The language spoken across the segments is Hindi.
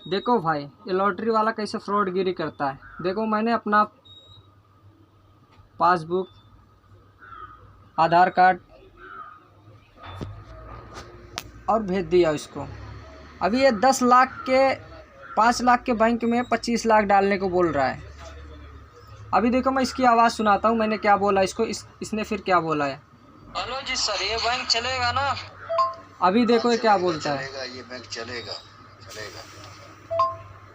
देखो भाई, ये लॉटरी वाला कैसे फ्रॉडगिरी करता है। देखो, मैंने अपना पासबुक, आधार कार्ड और भेज दिया इसको। अभी ये 10 लाख के 5 लाख के बैंक में 25 लाख डालने को बोल रहा है। अभी देखो, मैं इसकी आवाज़ सुनाता हूँ, मैंने क्या बोला इसको, इसने फिर क्या बोला है। हेलो जी सर, ये बैंक चलेगा ना? अभी देखो ये क्या बोलता है। चलेगा, ये बैंक चलेगा चलेगा।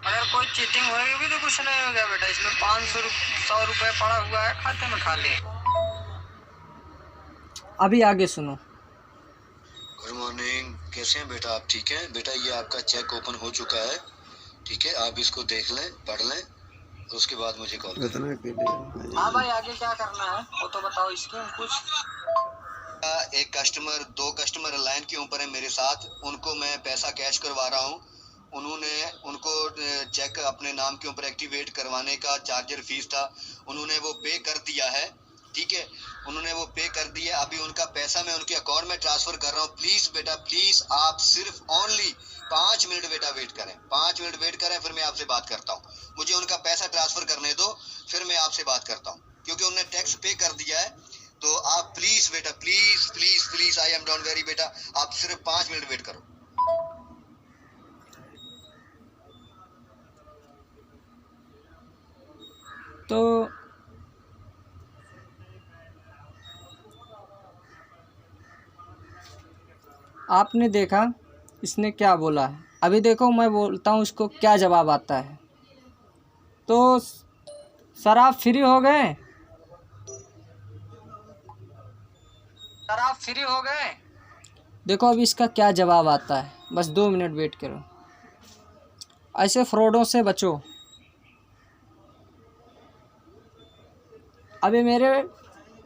अगर कोई चीटिंग होगी भी तो कुछ नहीं होगा बेटा, इसमें 500 रुपये पड़ा हुआ है खाते में खाली। अभी आगे सुनो। गुड मॉर्निंग, कैसे हैं बेटा आप? ठीक हैं बेटा, ये आपका चेक ओपन हो चुका है, ठीक है? आप इसको देख लें, पढ़ लें, उसके बाद मुझे कॉल करें। हाँ भाई, आगे क्या करना है वो तो बताओ इसके कुछ। एक कस्टमर, 2 कस्टमर लाइन के ऊपर है मेरे साथ, उनको मैं पैसा कैश करवा रहा हूँ। उनको चेक अपने नाम के ऊपर एक्टिवेट करवाने का चार्जर फीस था, उन्होंने वो पे कर दिया है, ठीक है? उन्होंने वो पे कर दिया। अभी उनका पैसा मैं उनके अकाउंट में ट्रांसफर कर रहा हूँ। प्लीज बेटा, प्लीज आप सिर्फ ओनली 5 मिनट बेटा वेट करें, 5 मिनट वेट करें, फिर मैं आपसे बात करता हूँ। मुझे उनका पैसा ट्रांसफर करने दो, फिर मैं आपसे बात करता हूँ, क्योंकि उन्होंने टैक्स पे कर दिया है। तो आप प्लीज बेटा, please please please, I am don't very बेटा, आप सिर्फ 5 मिनट वेट करो। तो आपने देखा इसने क्या बोला है। अभी देखो, मैं बोलता हूँ इसको क्या जवाब आता है। तो सर आप फ्री हो गए? सर आप फ्री हो गए? देखो अभी इसका क्या जवाब आता है, बस 2 मिनट वेट करो। ऐसे फ्रॉडों से बचो। अभी मेरे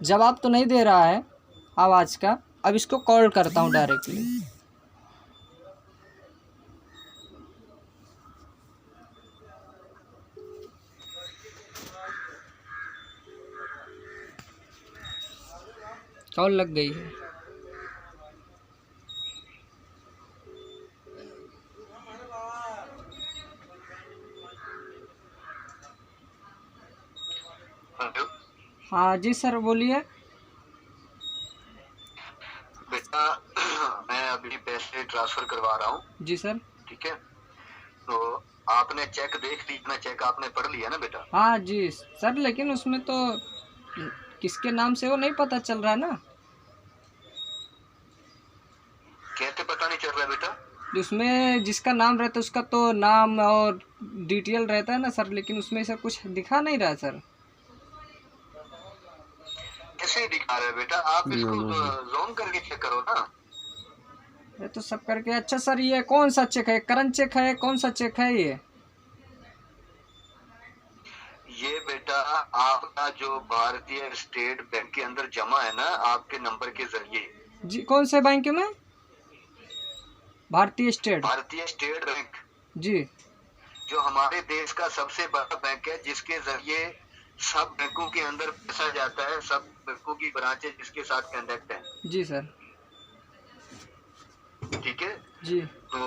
जवाब तो नहीं दे रहा है आवाज़ का, अब इसको कॉल करता हूँ डायरेक्टली। कॉल लग गई है। हाँ जी सर, बोलिए। बेटा मैं अभी पैसे ट्रांसफर करवा रहा हूँ। जी सर। ठीक है, तो आपने चेक देख ली, चेक आपने पढ़ लिया ना बेटा? हाँ जी सर, लेकिन उसमें तो किसके नाम से वो नहीं पता चल रहा ना। कैसे पता नहीं चल रहा है बेटा? उसमें जिसका नाम रहता है उसका तो नाम और डिटेल रहता है ना सर, लेकिन उसमें सर कुछ दिखा नहीं रहा सर। कैसे दिखा रहा है बेटा? आप इसको जोन करके चेक करो ना। ये तो सब करके। अच्छा सर, ये कौन सा चेक है? करंट चेक है? कौन सा चेक है ये? ये बेटा आपका जो भारतीय स्टेट बैंक के अंदर जमा है ना, आपके नंबर के जरिए। जी, कौन से बैंक में? भारतीय स्टेट बैंक जी। जो हमारे देश का सबसे बड़ा बैंक है, जिसके जरिए सब बैंकों के अंदर पैसा जाता है, सब बैंकों की ब्रांचेज जिसके साथ कनेक्ट है। जी सर। ठीक है जी। तो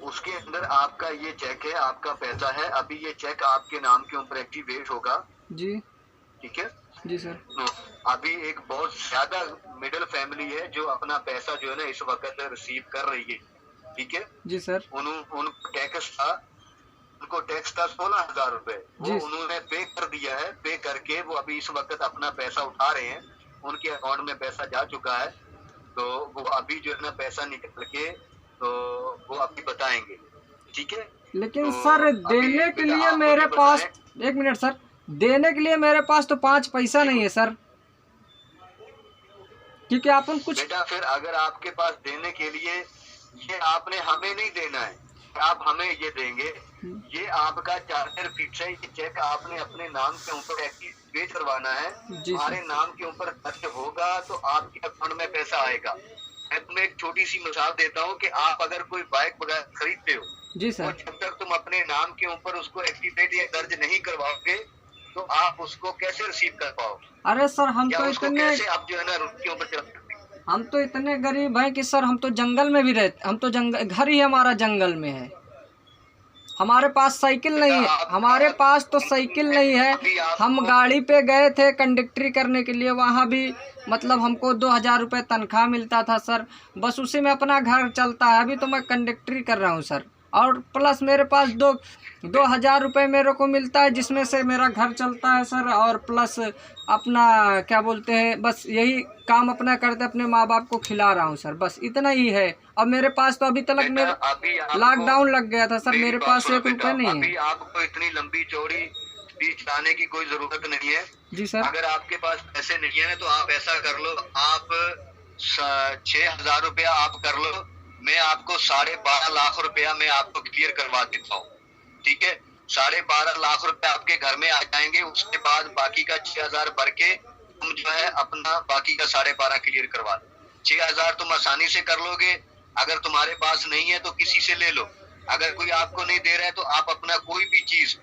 उसके अंदर आपका ये चेक है, आपका पैसा है। अभी ये चेक आपके नाम के ऊपर एक्टिवेट होगा। जी। ठीक है जी सर। तो अभी एक बहुत ज्यादा मिडिल फैमिली है जो अपना पैसा जो है ना इस वक्त रिसीव कर रही है। ठीक है जी सर। उनको टैक्स था 16,000 रुपए, वो उन्होंने पे कर दिया है। पे करके वो अभी इस वक्त अपना पैसा उठा रहे हैं, उनके अकाउंट में पैसा जा चुका है। तो वो अभी जो है ना पैसा निकल के तो वो अभी बताएंगे। ठीक है, लेकिन तो सर देने के लिए मेरे पास, 1 मिनट सर, देने के लिए मेरे पास तो 5 पैसा नहीं है सर, क्योंकि आपन कुछ बेटा फिर अगर आपके पास देने के लिए, ये आपने हमें नहीं देना है, आप हमें ये देंगे। ये आपका चार्जर फिक्स है, ये चेक आपने अपने नाम के ऊपर एक्टिवेट करवाना है। हमारे नाम के ऊपर खर्च होगा तो आपके अकाउंट में पैसा आएगा। मैं तुम्हें एक छोटी सी मिसाल देता हूँ कि आप अगर कोई बाइक वगैरह खरीदते हो जी सर, तो जब तक तुम अपने नाम के ऊपर उसको एक्टिवेट या दर्ज नहीं करवाओगे तो आप उसको कैसे रिसीव कर पाओगे? अरे सर हम तो इतने, आप जो है ना रुक के ऊपर चल, हम तो इतने गरीब हैं कि सर हम तो जंगल में भी रहते, हम तो जंगल, घर ही हमारा जंगल में है। हमारे पास साइकिल नहीं है, हमारे पास तो साइकिल नहीं है। हम गाड़ी पे गए थे कंडक्टरी करने के लिए, वहाँ भी मतलब हमको 2000 रुपये तनख्वाह मिलता था सर, बस उसी में अपना घर चलता है। अभी तो मैं कंडक्टरी कर रहा हूँ सर, और प्लस मेरे पास 2000 रुपये मेरे को मिलता है, जिसमें से मेरा घर चलता है सर, और प्लस अपना क्या बोलते हैं, बस यही काम अपना करते अपने माँ बाप को खिला रहा हूँ सर, बस इतना ही है। अब मेरे पास तो अभी तक मेरे लॉकडाउन लग गया था सर, मेरे पास 1 रुपये नहीं है। अभी आपको इतनी लंबी चौड़ी स्पीच लाने की कोई जरूरत नहीं है जी सर। अगर आपके पास पैसे नहीं है तो आप ऐसा कर लो, आप 6000 रुपया आप कर लो, मैं आपको 12.5 लाख रुपया मैं आपको क्लियर करवा देता हूँ, ठीक है। 12.5 लाख रुपया आपके घर में आ जाएंगे, उसके बाद बाकी का 6000 भर के तुम जो है अपना बाकी का 12.5 क्लियर करवा लो। 6000 तुम आसानी से कर लोगे, अगर तुम्हारे पास नहीं है तो किसी से ले लो। अगर कोई आपको नहीं दे रहा है तो आप अपना कोई भी चीज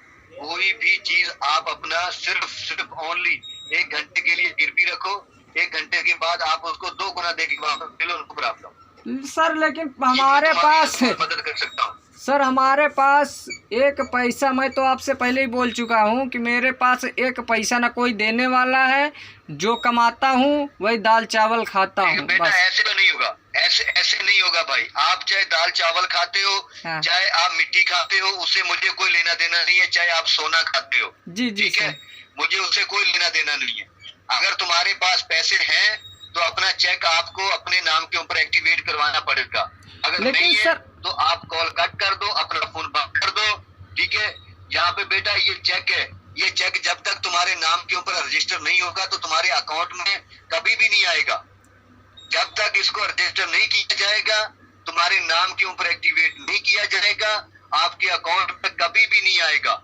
आप अपना सिर्फ ओनली 1 घंटे के लिए गिरवी रखो, 1 घंटे के बाद आप उसको 2 गुना दे के वापस ले लो, उनको बराबर सर। लेकिन हमारे पास मदद कर सकता हूँ सर, हमारे पास 1 पैसा, मैं तो आपसे पहले ही बोल चुका हूँ कि मेरे पास 1 पैसा ना कोई देने वाला है, जो कमाता हूँ वही दाल चावल खाता हूँ बेटा। बस। ऐसे तो नहीं होगा, ऐसे नहीं होगा भाई। आप चाहे दाल चावल खाते हो, हाँ। चाहे आप मिट्टी खाते हो, उससे मुझे कोई लेना देना नहीं है। चाहे आप सोना खाते हो, जी जी ठीक है, मुझे उससे कोई लेना देना नहीं है। अगर तुम्हारे पास पैसे हैं तो अपना चेक आपको अपने नाम के ऊपर एक्टिवेट करवाना पड़ेगा। अगर नहीं है तो आप कॉल कट कर दो, अपना फोन बंद कर दो, ठीक है। यहाँ पे बेटा ये चेक है, ये चेक जब तक तुम्हारे नाम के ऊपर रजिस्टर नहीं होगा तो तुम्हारे अकाउंट में कभी भी नहीं आएगा। जब तक इसको रजिस्टर नहीं किया जाएगा, तुम्हारे नाम के ऊपर एक्टिवेट नहीं किया जाएगा, आपके अकाउंट पे कभी भी नहीं आएगा।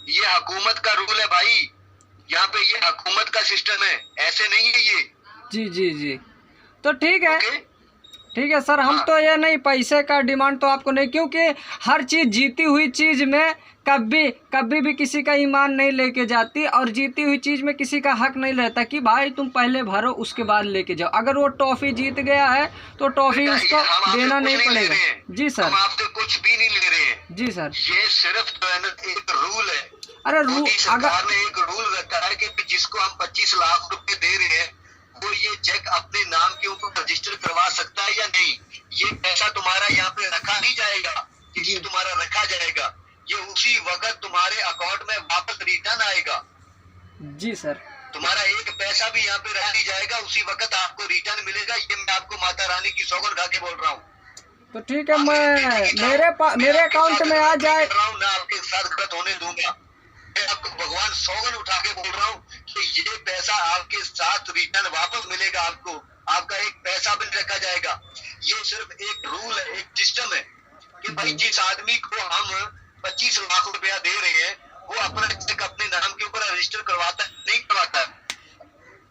ये हुकूमत का रूल है भाई, यहाँ पे ये हुकूमत का सिस्टम है, ऐसे नहीं है ये। जी जी जी, तो ठीक है, ठीक है सर। हम तो ये नहीं, पैसे का डिमांड तो आपको नहीं, क्योंकि हर चीज़ जीती हुई चीज़ में कभी भी किसी का ईमान नहीं लेके जाती, और जीती हुई चीज़ में किसी का हक नहीं रहता कि भाई तुम पहले भरो उसके बाद लेके जाओ। अगर वो टॉफ़ी जीत गया है तो टॉफ़ी उसको देना नहीं पड़ेगा। जी सर, हम आपसे कुछ भी नहीं ले रहे हैं। जी सर, ये सिर्फ एक रूल है। अरे सरकार ने एक रूल रखा है कि जिसको हम 25 लाख रुपए दे रहे हैं वो ये चेक अपने नाम के ऊपर रजिस्टर करवा सकता है या नहीं। ये पैसा तुम्हारा यहाँ पे रखा नहीं जाएगा, ये तुम्हारा रखा जाएगा, ये उसी वक्त तुम्हारे अकाउंट में वापस रिटर्न आएगा। जी सर, तुम्हारा 1 पैसा भी यहाँ पे रह नहीं जाएगा, उसी वक्त आपको रिटर्न मिलेगा। ये मैं आपको माता रानी की सौगंध खा के बोल रहा हूँ। तो ठीक है, मैं मेरे अकाउंट में आ जाए, मैं आपके साथ गलत होने दूंगा। मैं आपको भगवान सौगंध उठा के बोल रहा हूँ कि ये पैसा आपके साथ रिटर्न वापस मिलेगा, आपको आपका 1 पैसा भी रखा जाएगा। ये सिर्फ एक रूल है, एक सिस्टम है कि भाई जिस आदमी को हम 25 लाख रुपया दे रहे हैं वो अपना चेक अपने नाम के ऊपर रजिस्टर करवाता है, नहीं करवाता है।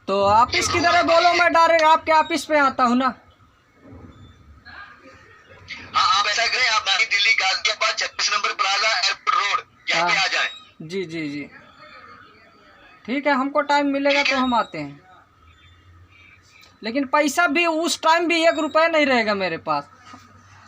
तो आप इसकी तरह बोलो, मैं डायरेक्ट आपके ऑफिस पे आता हूँ ना। हाँ, आप ऐसा करें, आप नई Delhi Ghaziabad 26 number plaza airport road यहाँ पे आ जाएं। जी जी जी, ठीक है, हमको टाइम मिलेगा तो हम आते हैं, लेकिन पैसा भी उस टाइम भी 1 रुपया नहीं रहेगा मेरे पास।